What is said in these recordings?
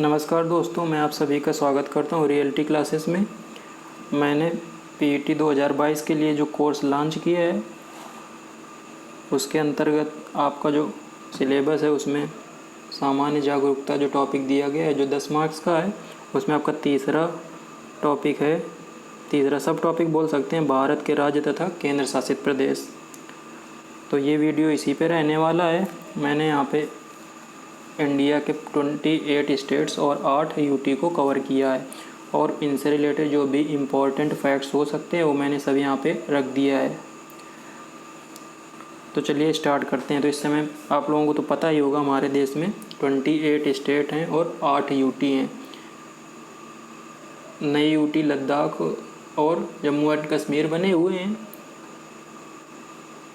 नमस्कार दोस्तों, मैं आप सभी का स्वागत करता हूँ रियलिटी क्लासेस में। मैंने पीईटी 2022 के लिए जो कोर्स लॉन्च किया है उसके अंतर्गत आपका जो सिलेबस है उसमें सामान्य जागरूकता जो टॉपिक दिया गया है जो 10 मार्क्स का है, उसमें आपका तीसरा टॉपिक है, तीसरा सब टॉपिक बोल सकते हैं, भारत के राज्य तथा केंद्र शासित प्रदेश। तो ये वीडियो इसी पे रहने वाला है। मैंने यहाँ पे इंडिया के 28 स्टेट्स और 8 यूटी को कवर किया है और इनसे रिलेटेड जो भी इम्पोर्टेंट फैक्ट्स हो सकते हैं वो मैंने सब यहाँ पे रख दिया है। तो चलिए स्टार्ट करते हैं। तो इस समय आप लोगों को तो पता ही होगा हमारे देश में 28 स्टेट हैं और 8 यूटी हैं। नई यूटी लद्दाख और जम्मू एंड कश्मीर बने हुए हैं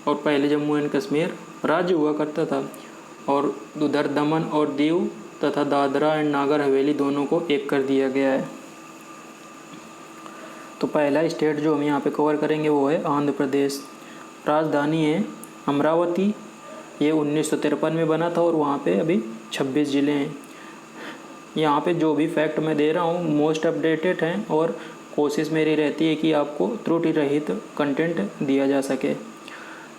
और पहले जम्मू एंड कश्मीर राज्य हुआ करता था और उधर दमन और दीव तथा दादरा एंड नागर हवेली दोनों को एक कर दिया गया है। तो पहला स्टेट जो हम यहाँ पे कवर करेंगे वो है आंध्र प्रदेश। राजधानी है अमरावती। ये 1953 में बना था और वहाँ पे अभी 26 ज़िले हैं। यहाँ पे जो भी फैक्ट मैं दे रहा हूँ मोस्ट अपडेटेड हैं और कोशिश मेरी रहती है कि आपको त्रुटि रहित कंटेंट दिया जा सके।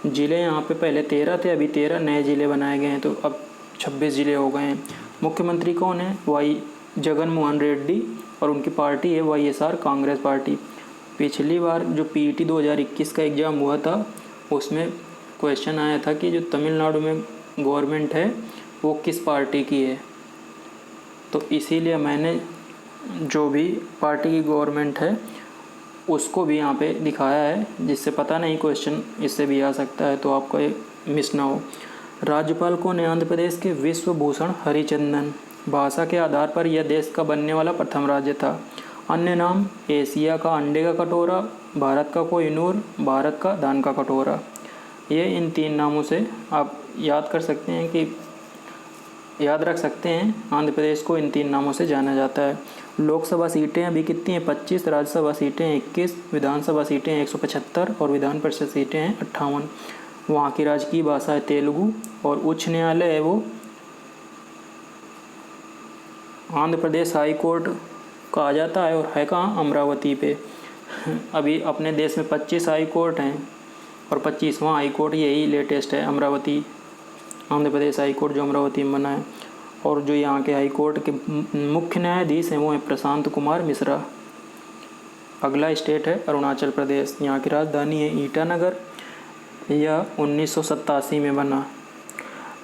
ज़िले यहाँ पे पहले 13 थे, अभी 13 नए ज़िले बनाए गए हैं, तो अब 26 ज़िले हो गए हैं। मुख्यमंत्री कौन है? वाई जगन मोहन रेड्डी और उनकी पार्टी है YSR कांग्रेस पार्टी। पिछली बार जो पीईटी 2021 का एग्ज़ाम हुआ था उसमें क्वेश्चन आया था कि जो तमिलनाडु में गवर्नमेंट है वो किस पार्टी की है, तो इसीलिए मैंने जो भी पार्टी की गवर्नमेंट है उसको भी यहाँ पे दिखाया है, जिससे पता नहीं क्वेश्चन इससे भी आ सकता है तो आपको ये मिस ना हो। राज्यपाल कौन है आंध्र प्रदेश के? विश्व भूषण हरिचंदन। भाषा के आधार पर यह देश का बनने वाला प्रथम राज्य था। अन्य नाम एशिया का अंडे का कटोरा, भारत का कोहिनूर, भारत का धान का कटोरा। ये इन 3 नामों से आप याद कर सकते हैं कि याद रख सकते हैं। आंध्र प्रदेश को इन 3 नामों से जाना जाता है। लोकसभा सीटें अभी कितनी हैं? 25। राज्यसभा सीटें 21, विधानसभा सीटें 175 और विधान परिषद सीटें हैं 58। वहाँ की राजकीय भाषा है तेलुगु और उच्च न्यायालय है वो आंध्र प्रदेश हाई कोर्ट कहा जाता है और है कहाँ? अमरावती पे। अभी अपने देश में 25 हाई कोर्ट हैं और 25वां हाई कोर्ट यही लेटेस्ट है, अमरावती आंध्र प्रदेश हाई कोर्ट जो अमरावती में बना है। और जो यहाँ के हाई कोर्ट के मुख्य न्यायाधीश हैं वो हैं प्रशांत कुमार मिश्रा। अगला स्टेट है अरुणाचल प्रदेश। यहाँ की राजधानी है ईटानगर। यह 1987 में बना।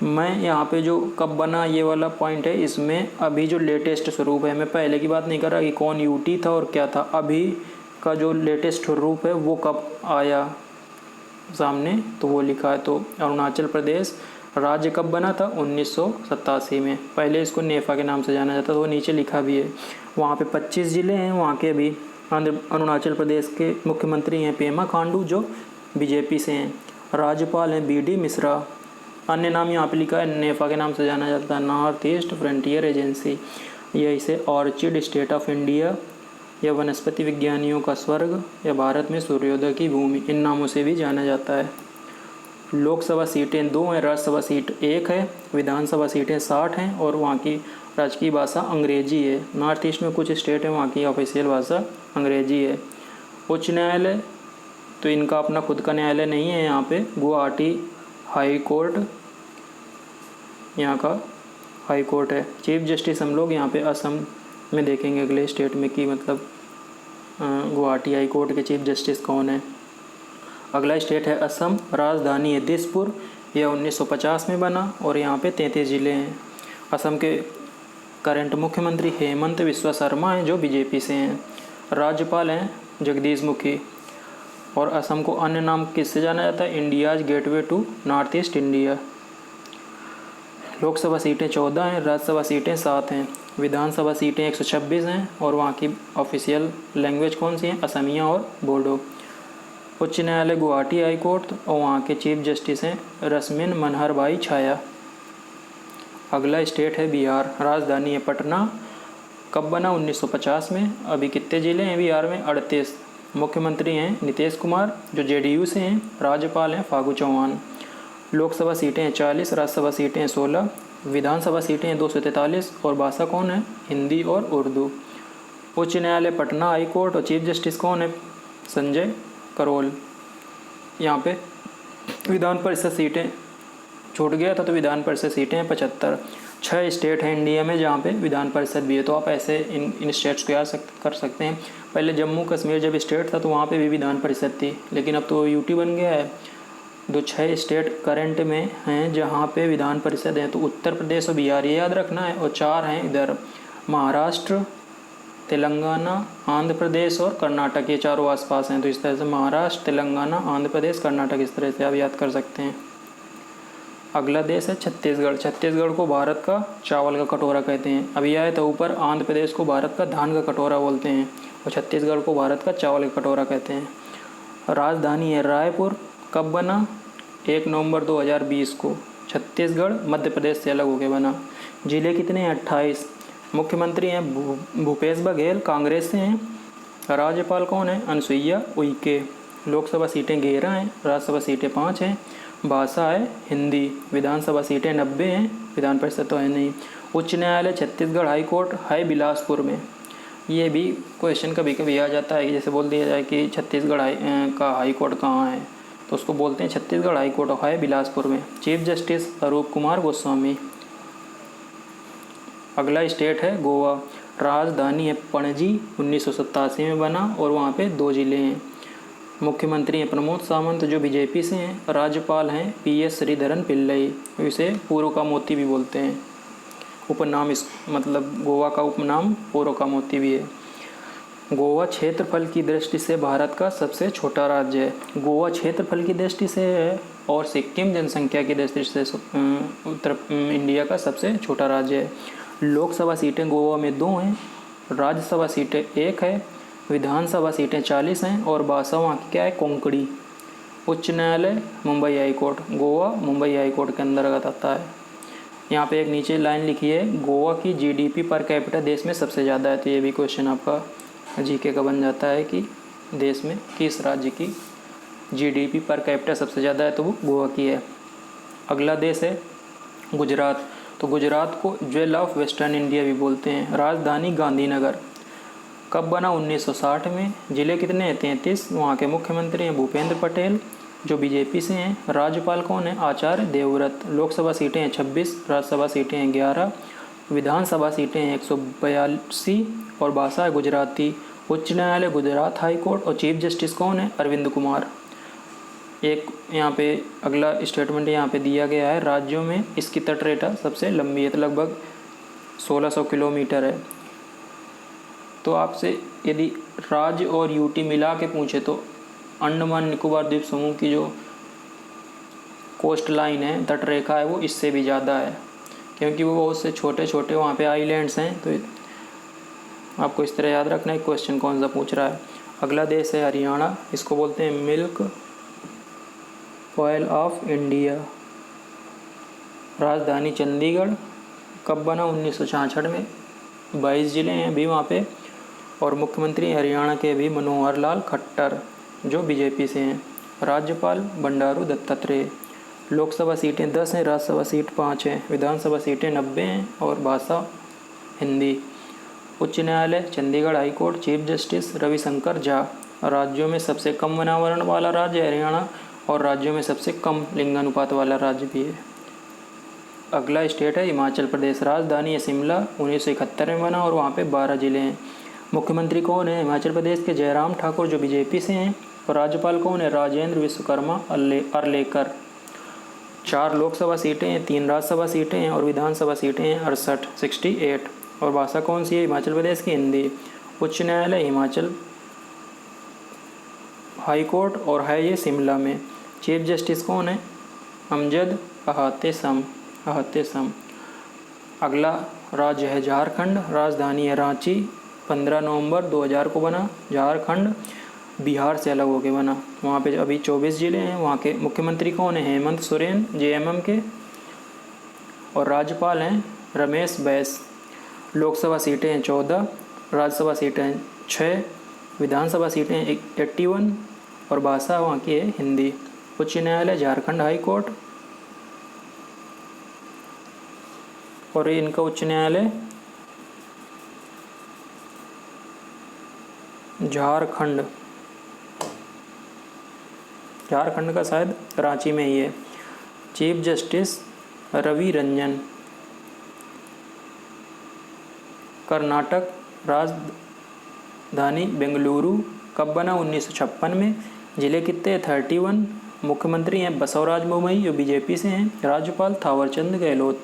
मैं यहाँ पे जो कब बना ये वाला पॉइंट है, इसमें अभी जो लेटेस्ट स्वरूप है, मैं पहले की बात नहीं कर रहा कि कौन यूटी था और क्या था, अभी का जो लेटेस्ट स्वरूप है वो कब आया सामने तो वो लिखा है। तो अरुणाचल प्रदेश राज्य कब बना था? 1987 में। पहले इसको नेफा के नाम से जाना जाता था, वो नीचे लिखा भी है। वहाँ पे 25 ज़िले हैं। वहाँ के अभी अरुणाचल प्रदेश के मुख्यमंत्री हैं पेमा खांडू जो बीजेपी से हैं। राज्यपाल हैं BD मिश्रा। अन्य नाम यहाँ पे लिखा है, नेफा के नाम से जाना जाता है नॉर्थ ईस्ट फ्रंटियर एजेंसी। यह इसे ऑर्चिड स्टेट ऑफ इंडिया या वनस्पति विज्ञानियों का स्वर्ग या भारत में सूर्योदय की भूमि, इन नामों से भी जाना जाता है। लोकसभा सीटें 2 हैं, राज्यसभा सीट 1 है, विधानसभा सीटें 60 हैं और वहाँ की राजकीय भाषा अंग्रेजी है। नॉर्थ ईस्ट में कुछ स्टेट हैं वहाँ की ऑफिशियल भाषा अंग्रेजी है। उच्च न्यायालय तो इनका अपना खुद का न्यायालय नहीं है। यहाँ पे गुवाहाटी हाई कोर्ट यहाँ का हाई कोर्ट है। चीफ जस्टिस हम लोग यहाँ पे असम में देखेंगे अगले स्टेट में कि मतलब गुवाहाटी हाई कोर्ट के चीफ जस्टिस कौन है। अगला स्टेट है असम। राजधानी है दिसपुर। यह 1950 में बना और यहाँ पे 33 ज़िले हैं। असम के करंट मुख्यमंत्री हेमंत बिस्वा शर्मा हैं जो बीजेपी से हैं। राज्यपाल हैं जगदीश मुखी। और असम को अन्य नाम किससे जाना जाता है? India's gateway to North East India. Lok Sabha सीटें 14 हैं, राज्यसभा सीटें 7 हैं, विधानसभा सीटें 126 हैं और वहाँ की ऑफिशियल लैंग्वेज कौन सी हैं? असमिया और बोडो। उच्च न्यायालय गुवाहाटी हाई कोर्ट और वहाँ के चीफ जस्टिस हैं रश्मिन मनहर भाई छाया। अगला स्टेट है बिहार। राजधानी है पटना। कब बना? 1950 में। अभी कितने ज़िले हैं बिहार में? 38। मुख्यमंत्री हैं नीतीश कुमार जो JDU से हैं। राज्यपाल हैं फागू चौहान। लोकसभा सीटें हैं 40, राज्यसभा सीटें हैं 16, विधानसभा सीटें हैं 243 और भाषा कौन है? हिंदी और उर्दू। उच्च न्यायालय पटना हाई कोर्ट और चीफ जस्टिस कौन है? संजय करोल। यहाँ पे विधान परिषद सीटें छूट गया था, तो विधान परिषद सीटें हैं 75। 6 स्टेट हैं इंडिया में जहाँ पे विधान परिषद भी है, तो आप ऐसे इन स्टेट्स को याद कर सकते हैं। पहले जम्मू कश्मीर जब स्टेट था तो वहाँ पे भी विधान परिषद थी, लेकिन अब तो यूटी बन गया है। 6 स्टेट करंट में हैं जहाँ पे विधान परिषद है, तो उत्तर प्रदेश और बिहार ये याद रखना है। और 4 हैं इधर, महाराष्ट्र, तेलंगाना, आंध्र प्रदेश और कर्नाटक, ये चारों आसपास हैं। तो इस तरह से महाराष्ट्र, तेलंगाना, आंध्र प्रदेश, कर्नाटक, इस तरह से आप याद कर सकते हैं। अगला देश है छत्तीसगढ़। छत्तीसगढ़ को भारत का चावल का कटोरा कहते हैं। अभी आए तो ऊपर आंध्र प्रदेश को भारत का धान का कटोरा बोलते हैं और छत्तीसगढ़ को भारत का चावल का कटोरा कहते हैं। राजधानी है रायपुर। कब बना? 1 नवंबर 2020 को। छत्तीसगढ़ मध्य प्रदेश से अलग होकर बना। जिले कितने हैं? 28। मुख्यमंत्री हैं भूपेश बघेल, कांग्रेस से हैं। राज्यपाल कौन है? अनुसुईया उइके। लोकसभा सीटें 11 हैं, राज्यसभा सीटें 5 हैं। भाषा है हिंदी। विधानसभा सीटें 90 हैं, विधान परिषद तो है नहीं। उच्च न्यायालय छत्तीसगढ़ हाई कोर्ट है बिलासपुर में। ये भी क्वेश्चन कभी कभी आ जाता है, जैसे बोल दिया जाए कि छत्तीसगढ़ का हाई कोर्ट कहाँ है, तो उसको बोलते हैं छत्तीसगढ़ हाई कोर्ट है बिलासपुर में। चीफ जस्टिस अरूप कुमार गोस्वामी। अगला स्टेट है गोवा। राजधानी है पणजी। 1987 में बना और वहाँ पे 2 जिले हैं। मुख्यमंत्री हैं प्रमोद सावंत जो बीजेपी से हैं। राज्यपाल हैं PS श्रीधरन पिल्लई, इसे पूर्व का मोती भी बोलते हैं। उपनाम इस मतलब गोवा का उपनाम पूर्व का मोती भी है। गोवा क्षेत्रफल की दृष्टि से भारत का सबसे छोटा राज्य है। गोवा क्षेत्रफल की दृष्टि से है और सिक्किम जनसंख्या की दृष्टि से उत्तर इंडिया का सबसे छोटा राज्य है। लोकसभा सीटें गोवा में 2 हैं, राज्यसभा सीटें 1 है, विधानसभा सीटें 40 हैं और भाषा वहाँ की क्या है? कोंकणी। उच्च न्यायालय Mumbai high court. Goa Mumbai high court के अंतर्गत आता है। यहाँ पे एक नीचे लाइन लिखी है, गोवा की GDP पर कैपिटा देश में सबसे ज़्यादा है। तो ये भी क्वेश्चन आपका GK का बन जाता है कि देश में किस राज्य की GDP पर कैपिटा सबसे ज़्यादा है, तो वो गोवा की है। अगला देश है गुजरात। तो गुजरात को ज्वेल ऑफ वेस्टर्न इंडिया भी बोलते हैं। राजधानी गांधीनगर। कब बना? 1960 में। जिले कितने हैं? 33। वहाँ के मुख्यमंत्री हैं भूपेंद्र पटेल जो बीजेपी से हैं। राज्यपाल कौन है? आचार्य देवव्रत। लोकसभा सीटें हैं 26, राज्यसभा सीटें हैं 11, विधानसभा सीटें हैं 182 और भाषा है गुजराती। उच्च न्यायालय गुजरात हाई कोर्ट और चीफ जस्टिस कौन है? अरविंद कुमार। एक यहाँ पे अगला स्टेटमेंट यहाँ पे दिया गया है, राज्यों में इसकी तटरेखा सबसे लंबी है, तो लगभग 1600 किलोमीटर है। तो आपसे यदि राज्य और यूटी मिला के पूछे तो अंडमान निकोबार द्वीप समूह की जो कोस्ट लाइन है, तटरेखा है, वो इससे भी ज़्यादा है, क्योंकि वो बहुत से छोटे छोटे वहाँ पे आइलैंड्स हैं। तो आपको इस तरह याद रखना है क्वेश्चन कौन सा पूछ रहा है। अगला देश है हरियाणा। इसको बोलते हैं मिल्क ऑयल ऑफ इंडिया। राजधानी चंडीगढ़। कब बना? 1966 में। 22 जिले हैं अभी वहाँ पे और मुख्यमंत्री हरियाणा के भी मनोहर लाल खट्टर जो बीजेपी से हैं। राज्यपाल बंडारू दत्तात्रेय। लोकसभा सीटें 10 हैं, राज्यसभा सीट 5 हैं, विधानसभा सीटें 90 हैं और भाषा हिंदी। उच्च न्यायालय Chandigarh high court. Chief justice Ravishankar Jha. राज्यों में सबसे कम वनावरण वाला राज्य हरियाणा और राज्यों में सबसे कम लिंगानुपात वाला राज्य भी है। अगला स्टेट है हिमाचल प्रदेश। राजधानी है शिमला। 1971 में बना और वहाँ पे 12 जिले हैं। मुख्यमंत्री कौन है? हिमाचल प्रदेश के जयराम ठाकुर जो बीजेपी से हैं और राज्यपाल कौन है? राजेंद्र विश्वकर्मा अर्लेकर। 4 लोकसभा सीटें हैं, 3 राज्यसभा सीटें हैं और विधानसभा सीटें हैं 68 और भाषा कौन सी है? हिमाचल प्रदेश की हिंदी। उच्च न्यायालय हिमाचल हाई कोर्ट और है ये शिमला में। चीफ जस्टिस कौन है? अमजद अहतेसम। अगला राज्य है झारखंड। राजधानी है रांची। 15 नवंबर 2000 को बना। झारखंड बिहार से अलग होकर बना। वहाँ पे अभी 24 जिले हैं। वहाँ के मुख्यमंत्री कौन है? हेमंत सोरेन JMM के और राज्यपाल हैं रमेश बैस। लोकसभा सीटें हैं 14, राज्यसभा सीटें 6, विधानसभा सीटें 81 और भाषा वहाँ की है हिंदी। उच्च न्यायालय झारखंड हाई कोर्ट। और इनका उच्च न्यायालय झारखंड का शायद रांची में ही है। Chief justice Ravi Ranjan. कर्नाटक राजधानी बेंगलुरु कब बना? 1956 में। जिले कितने? 31। मुख्यमंत्री हैं बसवराज बोम्मई जो बीजेपी से हैं। राज्यपाल थावरचंद गहलोत।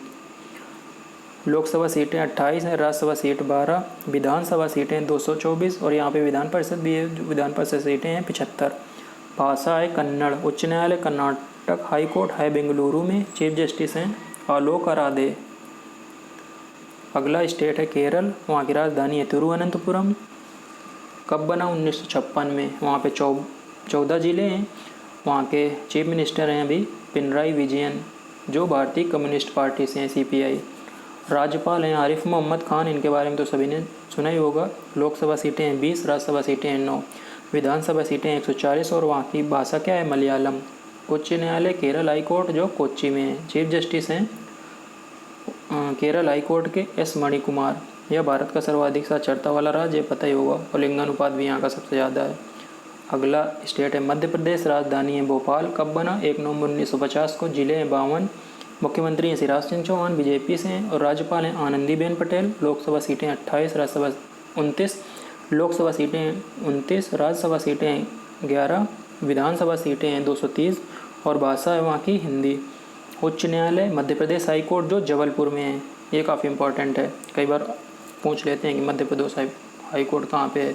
लोकसभा सीटें 28 हैं, राज्यसभा सीट 12, विधानसभा सीटें 224 और यहाँ पे विधान परिषद भी है। विधान परिषद सीटें हैं 75। भाषा है कन्नड़। उच्च न्यायालय कर्नाटक हाई कोर्ट है बेंगलुरु में। चीफ जस्टिस हैं आलोक अराधे। अगला स्टेट है केरल, वहाँ की राजधानी है तिरुवनंतपुरम। कब बना? 1956 में। वहाँ पे 14 ज़िले हैं। वहाँ के चीफ मिनिस्टर हैं अभी पिनराई विजयन जो भारतीय कम्युनिस्ट पार्टी से हैं CPI। राज्यपाल हैं आरिफ मोहम्मद खान, इनके बारे में तो सभी ने सुना ही होगा। लोकसभा सीटें हैं 20, राज्यसभा सीटें हैं 9, विधानसभा सीटें 140 और वहाँ की भाषा क्या है? मलयालम। उच्च न्यायालय केरल हाई कोर्ट जो कोच्चि में है। चीफ जस्टिस हैं केरल हाई कोर्ट के S मणिकुमार। यह भारत का सर्वाधिक साक्षरता वाला राज्य, पता ही होगा, और लिंगानुपात भी यहाँ का सबसे ज़्यादा है। अगला स्टेट है मध्य प्रदेश, राजधानी है भोपाल। कब बना? 1 नवंबर 1950 को। जिले हैं 52। मुख्यमंत्री हैं शिवराज सिंह चौहान बीजेपी से हैं और राज्यपाल हैं आनंदीबेन पटेल। लोकसभा सीटें 28, राज्यसभा 29, लोकसभा सीटें 29, राज्यसभा सीटें 11, विधानसभा सीटें हैं 230 और भाषा है वहाँ की हिंदी। उच्च न्यायालय मध्य प्रदेश हाई कोर्ट जो जबलपुर में है। ये काफ़ी इंपॉर्टेंट है, कई बार पूछ लेते हैं कि मध्य प्रदेश हाई कोर्ट कहाँ पे है।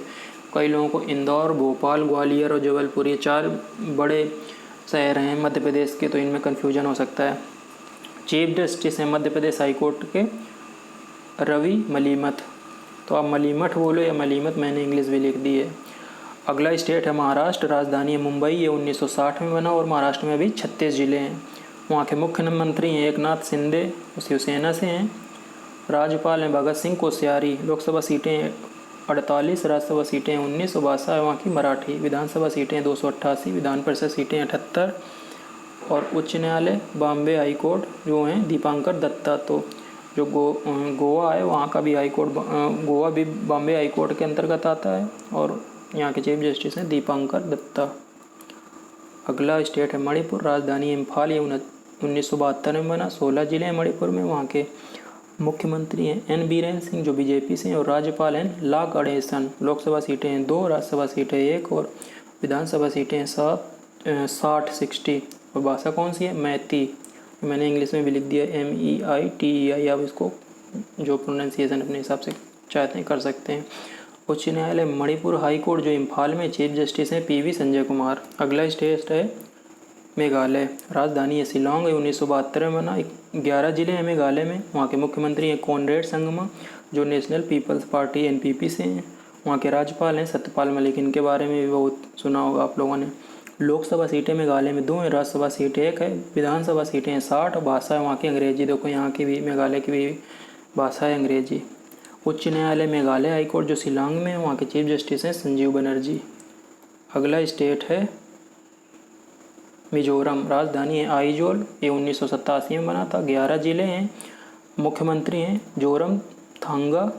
कई लोगों को इंदौर, भोपाल, ग्वालियर और जबलपुर ये 4 बड़े शहर हैं मध्य प्रदेश के, तो इनमें कन्फ्यूजन हो सकता है। चीफ जस्टिस हैं मध्य प्रदेश हाई कोर्ट के रवि मलीमठ। तो आप मलीमठ बोलो या मलीमठ, मैंने इंग्लिश भी लिख दी है। अगला स्टेट है महाराष्ट्र, राजधानी है मुंबई। ये 1960 में बना और महाराष्ट्र में अभी 36 ज़िले हैं। वहाँ के मुख्यमंत्री हैं एकनाथ शिंदे, शिवसेना से हैं। राज्यपाल हैं भगत सिंह कोश्यारी। लोकसभा सीटें 48, राज्यसभा सीटें 19 और भाषा है वहाँ की मराठी। विधानसभा सीटें 288, विधान परिषद सीटें 78 और उच्च न्यायालय बॉम्बे हाई कोर्ट जो हैं दीपांकर दत्ता। तो जो गोवा है वहाँ का भी हाई कोर्ट, गोवा भी बॉम्बे हाई कोर्ट के अंतर्गत आता है और यहाँ के चीफ जस्टिस हैं दीपांकर दत्ता। अगला स्टेट है मणिपुर, राजधानी इम्फाल। ये 1972 में बना। 16 जिले हैं मणिपुर में। वहाँ के मुख्यमंत्री हैं N बीरेन सिंह जो बीजेपी से हैं और राज्यपाल हैं ला गणेशन। लोकसभा सीटें हैं 2, राज्यसभा सीटें 1 और विधानसभा सीटें हैं 60 और भाषा कौन सी है? मैती। मैंने इंग्लिश में भी लिख दिया MEITEI। आप इसको जो प्रोनाउंसिएशन अपने हिसाब से चाहते हैं कर सकते हैं। उच्च न्यायालय मणिपुर हाई कोर्ट जो इम्फाल में। चीफ जस्टिस हैं PV संजय कुमार। अगला स्टेट है मेघालय, राजधानी है शिलांग। 1972 में बना। 11 जिले हैं मेघालय में। वहाँ के मुख्यमंत्री हैं कॉनरेड संगमा जो नेशनल पीपल्स पार्टी NPP से हैं। वहाँ के राज्यपाल हैं सत्यपाल मलिक, इनके बारे में भी बहुत सुना होगा आप लोगों ने। लोकसभा सीटें मेघालय में 2 हैं, राज्यसभा सीट 1 है, विधानसभा सीटें 60 और भाषा है वहाँ की अंग्रेजी। देखो यहाँ की भी मेघालय की भी भाषा है अंग्रेजी। उच्च न्यायालय मेघालय हाई कोर्ट जो शिलांग में है। वहाँ के चीफ जस्टिस हैं संजीव बनर्जी। अगला स्टेट है मिजोरम, राजधानी है आइजोल। ये 1987 में बना था। 11 जिले हैं। मुख्यमंत्री हैं जोरम थांगा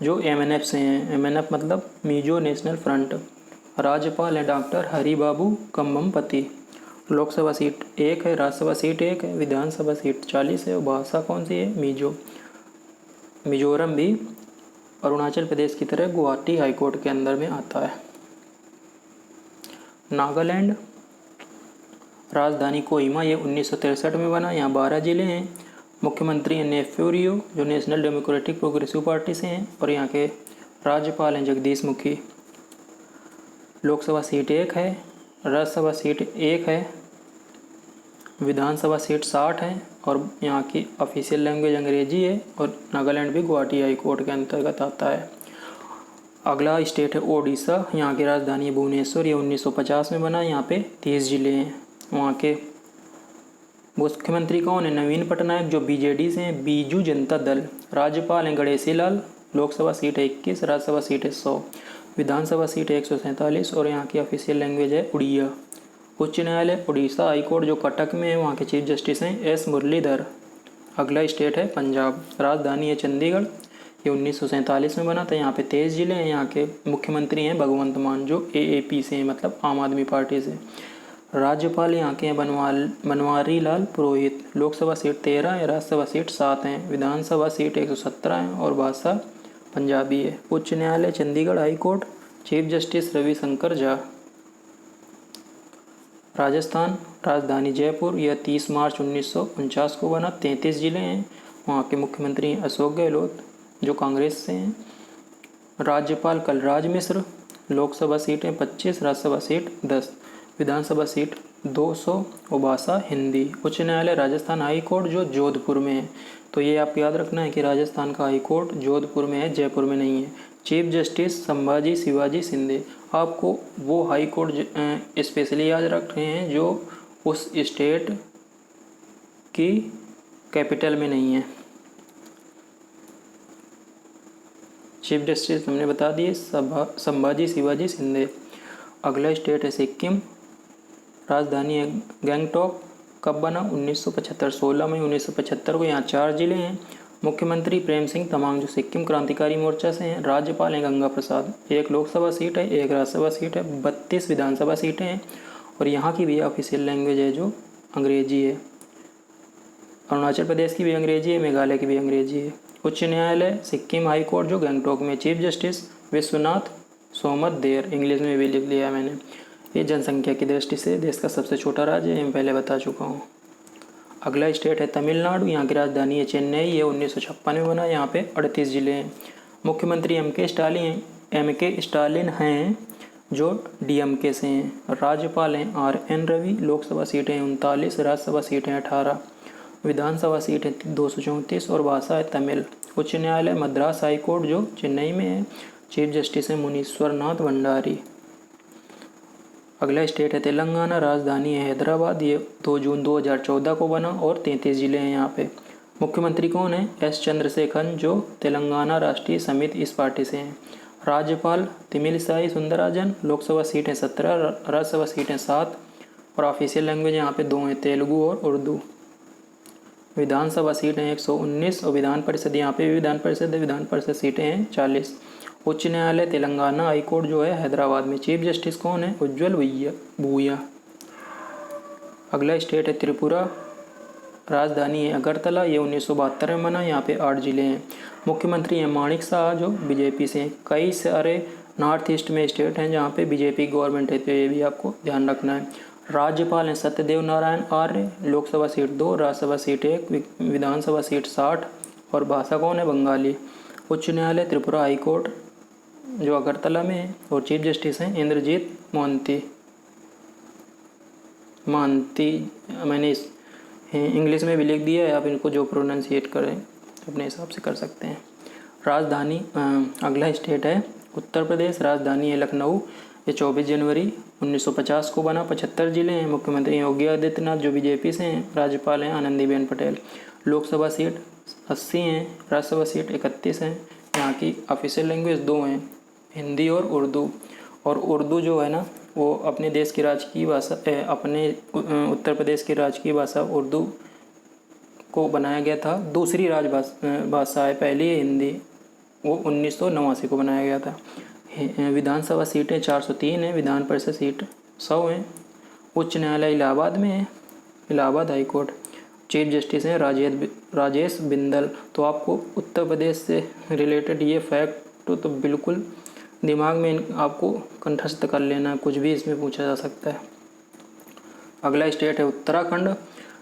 जो MNF से हैं। MNF मतलब मिजो नेशनल फ्रंट। राज्यपाल हैं डॉक्टर हरिबाबू कम्बमपति। लोकसभा सीट 1 है, राज्यसभा सीट 1 है, विधानसभा सीट 40 है और भाषा कौन सी है? मिजो। मिजोरम भी अरुणाचल प्रदेश की तरह गुवाहाटी हाई कोर्ट के अंदर में आता है। नागालैंड, राजधानी कोहिमा। ये 1963 में बना। यहाँ 12 जिले हैं। मुख्यमंत्री हैं नेफ्यू रियो जो नेशनल डेमोक्रेटिक प्रोग्रेसिव पार्टी से हैं और यहाँ के राज्यपाल हैं जगदीश मुखी। लोकसभा सीट 1 है, राज्यसभा सीट 1 है, विधानसभा सीट 60 है और यहाँ की ऑफिशियल लैंग्वेज अंग्रेजी है और नागालैंड भी गुवाहाटी हाई कोर्ट के अंतर्गत आता है। अगला स्टेट है ओडिशा, यहाँ की राजधानी है भुवनेश्वर। ये 1950 में बना। यहाँ पे 30 जिले हैं। वहाँ के मुख्यमंत्री कौन है? नवीन पटनायक जो BJD से हैं, बीजू जनता दल। राज्यपाल हैं गणेशी लाल। लोकसभा सीट है 21, राज्यसभा सीट है 100, विधानसभा सीट है 147 और यहाँ की ऑफिशियल लैंग्वेज है उड़िया। उच्च न्यायालय उड़ीसा हाई कोर्ट जो कटक में है। वहाँ के चीफ जस्टिस हैं S मुरलीधर। अगला स्टेट है पंजाब, राजधानी है चंडीगढ़। ये 1947 में बना था। यहाँ पे 23 जिले हैं। यहाँ के मुख्यमंत्री हैं भगवंत मान, जो AAP से हैं, मतलब आम आदमी पार्टी से। राज्यपाल यहाँ के हैं बनवारी लाल पुरोहित। लोकसभा सीट 13 है, राज्यसभा सीट 7 हैं, विधानसभा सीट 117 है और भाषा पंजाबी है। उच्च न्यायालय Chandigarh high court, chief justice Ravishankar Jha. Rajasthan, राजधानी जयपुर। यह 30 मार्च 1949 को बना। 33 जिले हैं। वहाँ के मुख्यमंत्री हैं अशोक गहलोत, जो कांग्रेस से हैं। राज्यपाल कलराज मिश्र। लोकसभा सीटें 25, राज्यसभा सीट 10, विधानसभा सीट 200 और भाषा हिंदी। उच्च न्यायालय राजस्थान हाई कोर्ट, जो जोधपुर में है। तो ये आप याद रखना है कि राजस्थान का हाई कोर्ट जोधपुर में है, जयपुर में नहीं है। Chief justice Sambhaji Shivaji Shinde. आपको वो हाई कोर्ट स्पेशली याद रख रहे हैं जो उस स्टेट की कैपिटल में नहीं है। चीफ जस्टिस हमने बता दिए संभाजी शिवाजी शिंदे। अगला स्टेट है सिक्किम, राजधानी है गैंगटॉक। कब बना? 1975, 16 मई 1975 को। यहाँ 4 जिले हैं। मुख्यमंत्री प्रेम सिंह तमांग, जो सिक्किम क्रांतिकारी मोर्चा से हैं। राज्यपाल हैं गंगा प्रसाद। 1 लोकसभा सीट है, 1 राज्यसभा सीट है, 32 विधानसभा सीटें हैं और यहाँ की भी ऑफिशियल लैंग्वेज है जो अंग्रेजी है। अरुणाचल प्रदेश की भी अंग्रेजी है, मेघालय की भी अंग्रेजी है। उच्च न्यायालय सिक्किम हाई कोर्ट, जो गैंगटॉक में। चीफ जस्टिस विश्वनाथ सोमददेव, इंग्लिश में भी लिख लिया मैंने। ये जनसंख्या की दृष्टि से देश का सबसे छोटा राज्य है, मैं पहले बता चुका हूँ। अगला स्टेट है तमिलनाडु। यहाँ की राजधानी है चेन्नई। ये 1956 में बना। यहाँ पे 38 जिले हैं। मुख्यमंत्री MK स्टालिन हैं, जो DMK से हैं। राज्यपाल हैं RN रवि। लोकसभा सीटें 39, राज्यसभा सीटें 18, विधानसभा सीट है 234 और भाषा है तमिल। उच्च न्यायालय मद्रास हाई कोर्ट, जो चेन्नई में है। चीफ जस्टिस है मुनीश्वर नाथ भंडारी। अगला स्टेट है तेलंगाना, राजधानी है हैदराबाद। ये 2 जून 2014 को बना और 33 जिले हैं यहाँ पे। मुख्यमंत्री कौन है? S चंद्रशेखरन, जो तेलंगाना राष्ट्रीय समिति इस पार्टी से हैं। राज्यपाल तमिलिसाई सुंदरराजन। लोकसभा सीटें 17, राज्यसभा सीटें 7 और ऑफिशियल लैंग्वेज यहाँ पे 2 हैं, तेलुगु और उर्दू। विधानसभा सीटें 119 और विधान परिषद, यहाँ पे भी विधान परिषद सीटें हैं 40। उच्च न्यायालय तेलंगाना हाई कोर्ट, जो है हैदराबाद में। चीफ जस्टिस कौन है? उज्ज्वल भूया। अगला स्टेट है त्रिपुरा, राजधानी है अगरतला। ये 1972 में बना। यहाँ पे 8 जिले हैं। मुख्यमंत्री हैं माणिक शाह, जो BJP से हैं। कई सारे नॉर्थ ईस्ट में स्टेट हैं जहाँ पे BJP गवर्नमेंट है, तो ये भी आपको ध्यान रखना है। राज्यपाल हैं सत्यदेव नारायण आर्य। लोकसभा सीट 2, राज्यसभा सीट 1, विधानसभा सीट 60 और भाषा कौन है? बंगाली। उच्च न्यायालय त्रिपुरा हाई कोर्ट, जो अगरतला में है और चीफ जस्टिस हैं इंद्रजीत मोहंती। मैंने इंग्लिश में भी लिख दिया है, आप इनको जो प्रोनाउंसिएट करें अपने हिसाब से कर सकते हैं। राजधानी अगला स्टेट है उत्तर प्रदेश, राजधानी है लखनऊ। ये 24 जनवरी 1950 को बना। 75 जिले हैं। मुख्यमंत्री योगी आदित्यनाथ, जो BJP से हैं। राज्यपाल हैं आनंदीबेन पटेल। लोकसभा सीट 80 हैं, राज्यसभा सीट 31 हैं। यहाँ की ऑफिशियल लैंग्वेज 2 हैं, हिंदी और उर्दू। और उर्दू जो है ना, वो अपने देश की राजकीय भाषा, अपने उत्तर प्रदेश की राजकीय भाषा उर्दू को बनाया गया था। दूसरी भाषा है, पहली है हिंदी, वो 1989 को बनाया गया था। विधानसभा सीटें 403 हैं, विधान परिषद सीट 100 हैं। उच्च न्यायालय इलाहाबाद में है, Allahabad high court. Chief justice हैं राजेश बिंदल। तो आपको उत्तर प्रदेश से रिलेटेड ये फैक्ट तो बिल्कुल दिमाग में आपको कंठस्थ कर लेना, कुछ भी इसमें पूछा जा सकता है। अगला स्टेट है उत्तराखंड,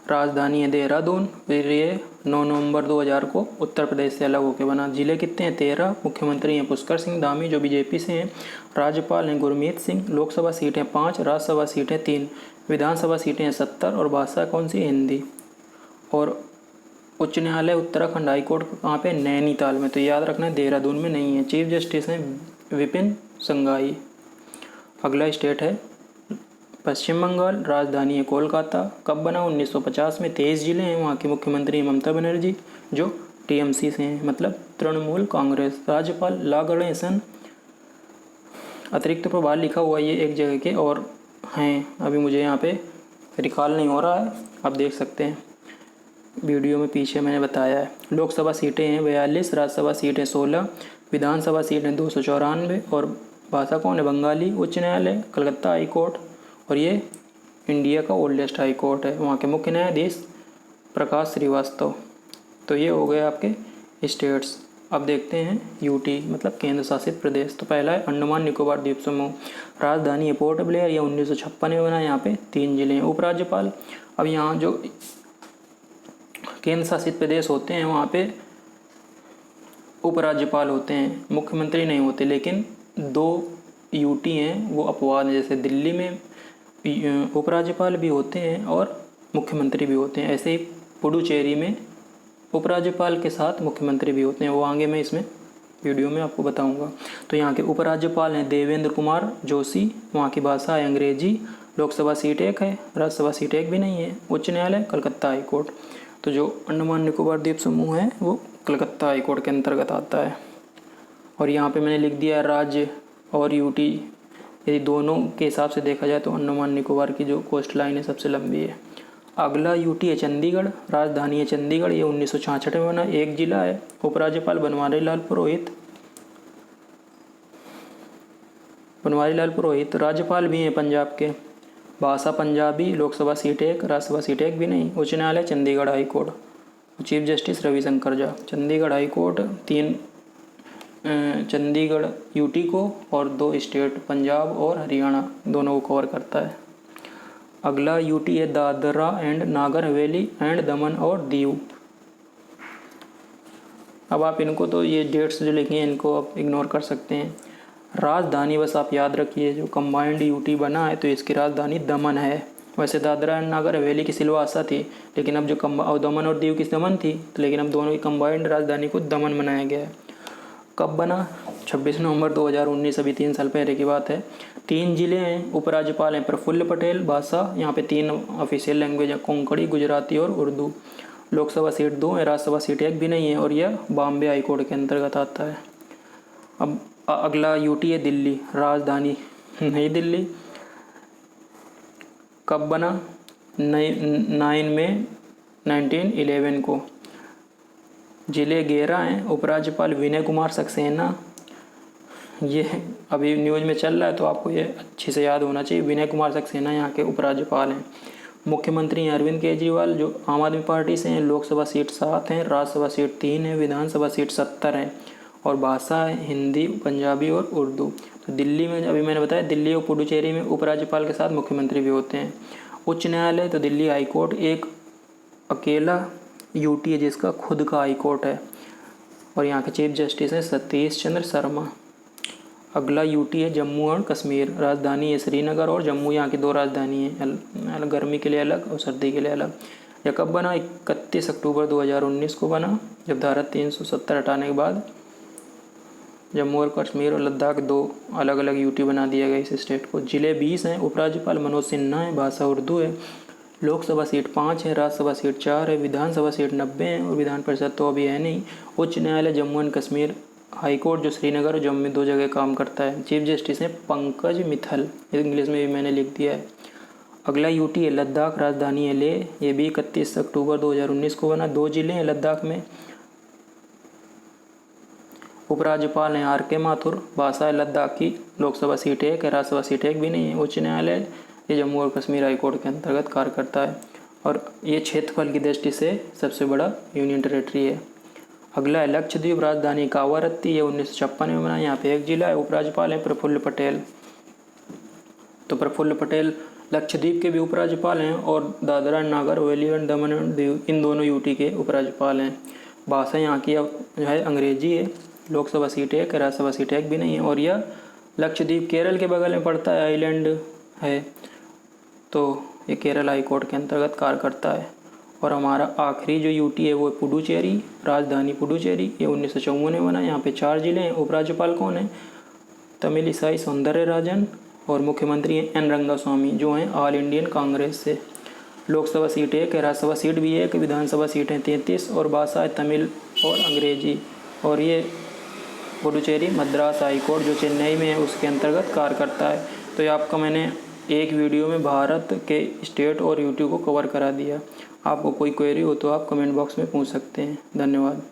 राजधानी है देहरादून। फिर ये 9 नवंबर 2000 को उत्तर प्रदेश से अलग होकर बना। जिले कितने हैं? 13। मुख्यमंत्री हैं पुष्कर सिंह धामी, जो BJP से हैं। राज्यपाल हैं गुरमीत सिंह। लोकसभा सीटें 5, राज्यसभा सीटें 3, विधानसभा सीटें 70 और भाषा कौन सी? हिंदी। और उच्च न्यायालय उत्तराखंड हाई कोर्ट कहाँ पे? नैनीताल में। तो याद रखना है देहरादून में नहीं है। चीफ जस्टिस हैं विपिन संघाई। अगला स्टेट है पश्चिम बंगाल, राजधानी है कोलकाता। कब बना? 1950 में। 23 जिले हैं। वहाँ की मुख्यमंत्री हैं ममता बनर्जी, जो TMC से हैं, मतलब तृणमूल कांग्रेस। राज्यपाल ला गणेशन। अतिरिक्त प्रभार लिखा हुआ ये एक जगह के और हैं, अभी मुझे यहाँ पे रिकॉल नहीं हो रहा है, आप देख सकते हैं। वीडियो में पीछे मैंने बताया है। लोकसभा सीटें हैं 42, राज्यसभा सीटें 16, विधानसभा सीटें 294 और भाषा कौन है? बंगाली। उच्च न्यायालय कलकत्ता हाई कोर्ट, और ये इंडिया का ओल्डेस्ट हाई कोर्ट है। वहाँ के मुख्य न्यायाधीश प्रकाश श्रीवास्तव। तो ये हो गए आपके स्टेट्स। अब देखते हैं यूटी मतलब केंद्र शासित प्रदेश। तो पहला है अंडमान निकोबार द्वीप समूह। राजधानी है पोर्ट ब्लेयर, यह 1956 में बना। यहाँ पे 3 जिले हैं। उपराज्यपाल, अब यहाँ जो केंद्र शासित प्रदेश होते हैं वहाँ पे उपराज्यपाल होते हैं, मुख्यमंत्री नहीं होते। लेकिन 2 यूटी हैं वो अपवाद हैं, जैसे दिल्ली में उपराज्यपाल भी होते हैं और मुख्यमंत्री भी होते हैं। ऐसे ही पुडुचेरी में उपराज्यपाल के साथ मुख्यमंत्री भी होते हैं, वो आगे मैं इसमें वीडियो में आपको बताऊंगा। तो यहाँ के उपराज्यपाल हैं देवेंद्र कुमार जोशी। वहाँ की भाषा है अंग्रेजी। लोकसभा सीट 1 है, राज्यसभा सीट 1 भी नहीं है। उच्च न्यायालय कलकत्ता हाई कोर्ट। तो जो अंडमान निकोबार द्वीप समूह है वो कलकत्ता हाई कोर्ट के अंतर्गत आता है। और यहाँ पे मैंने लिख दिया राज्य और यूटी, यदि दोनों के हिसाब से देखा जाए तो अंडमान निकोबार की जो कोस्ट लाइन है सबसे लंबी है। अगला यूटी है चंडीगढ़। राजधानी है चंडीगढ़, ये 1966 में बना। 1 जिला है। उपराज्यपाल बनवारी लाल पुरोहित। राज्यपाल भी हैं पंजाब के। भाषा पंजाबी। लोकसभा सीट 1, राज्यसभा सीट 1 भी नहीं। उच्च न्यायालय Chandigarh high court. Chief justice Ravishankar Jha. Chandigarh high court 3 Chandigarh UT को और 2 स्टेट पंजाब और हरियाणा दोनों को कवर करता है। अगला यूटी है दादरा एंड नागर हवेली एंड दमन और दीव। अब आप इनको तो ये डेट्स जो लिखी हैं इनको आप इग्नोर कर सकते हैं। राजधानी बस आप याद रखिए, जो कंबाइंड यूटी बना है तो इसकी राजधानी दमन है। वैसे दादरा एंड नागर हवेली की सिलवासा थी, लेकिन अब जो दमन और दीव की दमन थी, तो लेकिन अब दोनों की कंबाइंड राजधानी को दमन बनाया गया है। कब बना? 26 नवंबर 2019, अभी 3 साल पहले की बात है। 3 जिले हैं। उपराज्यपाल हैं प्रफुल्ल पटेल। भाषा यहाँ पे 3 ऑफिशियल लैंग्वेज है, कोंकणी, गुजराती और उर्दू। लोकसभा सीट 2 है, राज्यसभा सीट 1 भी नहीं है और यह बॉम्बे हाई कोर्ट के अंतर्गत आता है। अब अगला यूटी है दिल्ली। राजधानी नई दिल्ली। कब बना? 9 मई 1911 को। जिले 11 हैं। उपराज्यपाल विनय कुमार सक्सेना। ये अभी न्यूज़ में चल रहा है तो आपको ये अच्छे से याद होना चाहिए। विनय कुमार सक्सेना यहाँ के उपराज्यपाल हैं। मुख्यमंत्री हैं अरविंद केजरीवाल, जो आम आदमी पार्टी से हैं। लोकसभा सीट 7 हैं, राज्यसभा सीट 3 है, विधानसभा सीट 70 है और भाषा है हिंदी, पंजाबी और उर्दू। तो दिल्ली में अभी मैंने बताया, दिल्ली और पुडुचेरी में उपराज्यपाल के साथ मुख्यमंत्री भी होते हैं। उच्च न्यायालय तो दिल्ली हाई कोर्ट एक अकेला यूटी है जिसका खुद का हाई कोर्ट है और यहाँ के चीफ जस्टिस हैं सतीश चंद्र शर्मा। अगला यूटी है जम्मू और कश्मीर। राजधानी है श्रीनगर और जम्मू यहाँ की 2 राजधानी है, गर्मी के लिए अलग और सर्दी के लिए अलग। यह कब बना? 31 अक्टूबर 2019 को बना, जब धारा 370 हटाने के बाद जम्मू और कश्मीर और लद्दाख 2 अलग अलग यूटी बना दिया गया इस स्टेट को। जिले 20 हैं। उपराज्यपाल मनोज सिन्हा है। भाषा उर्दू है। लोकसभा सीट 5 है, राज्यसभा सीट 4 है, विधानसभा सीट 90 है और विधान परिषद तो अभी है नहीं। उच्च न्यायालय Jammu and Kashmir high court जो श्रीनगर और जम्मू में 2 जगह काम करता है। चीफ जस्टिस हैं पंकज मित्तल, इंग्लिश में भी मैंने लिख दिया है। अगला यूटी है लद्दाख। राजधानी है लेह, ये भी 31 अक्टूबर 2019 को बना। 2 जिले हैं लद्दाख में। उपराज्यपाल हैं आर के माथुर। भाषा है लद्दाखी। लोकसभा सीट 1 है, राज्यसभा सीट 1 भी नहीं है। उच्च न्यायालय ये जम्मू और कश्मीर हाई कोर्ट के अंतर्गत कार्य करता है और ये क्षेत्रफल की दृष्टि से सबसे बड़ा यूनियन टेरेटरी है। अगला है लक्षद्वीप। राजधानी कावारत्ती, ये 1956 में बना। यहाँ पे 1 जिला है। उपराज्यपाल हैं प्रफुल्ल पटेल। तो प्रफुल्ल पटेल लक्षद्वीप के भी उपराज्यपाल हैं और Dadra Nagar Haveli and Daman and Diu इन दोनों यूटी के उपराज्यपाल हैं। भाषा यहाँ की जो है अंग्रेजी है। लोकसभा सीट 1 है, राज्यसभा सीट 1 भी नहीं है और यह लक्षद्वीप केरल के बगल में पड़ता है, आइलैंड है। तो ये केरल हाई कोर्ट के अंतर्गत कार्य करता है। और हमारा आखिरी जो यूटी है वो पुडुचेरी। राजधानी पुडुचेरी, ये 1954 में बना। यहाँ पे 4 जिले हैं। उपराज्यपाल कौन है? तमिलिसाई सौंदरराजन और मुख्यमंत्री हैं एन रंगास्वामी, जो हैं ऑल इंडियन कांग्रेस से। लोकसभा सीट 1 है, राज्यसभा सीट भी 1, विधानसभा सीटें 33 और भाषा है तमिल और अंग्रेजी। और ये पुडुचेरी मद्रास हाई कोर्ट जो चेन्नई में है उसके अंतर्गत कार्य करता है। तो ये आपका मैंने एक वीडियो में भारत के स्टेट और यूटी को कवर करा दिया। आपको कोई क्वेरी हो तो आप कमेंट बॉक्स में पूछ सकते हैं। धन्यवाद।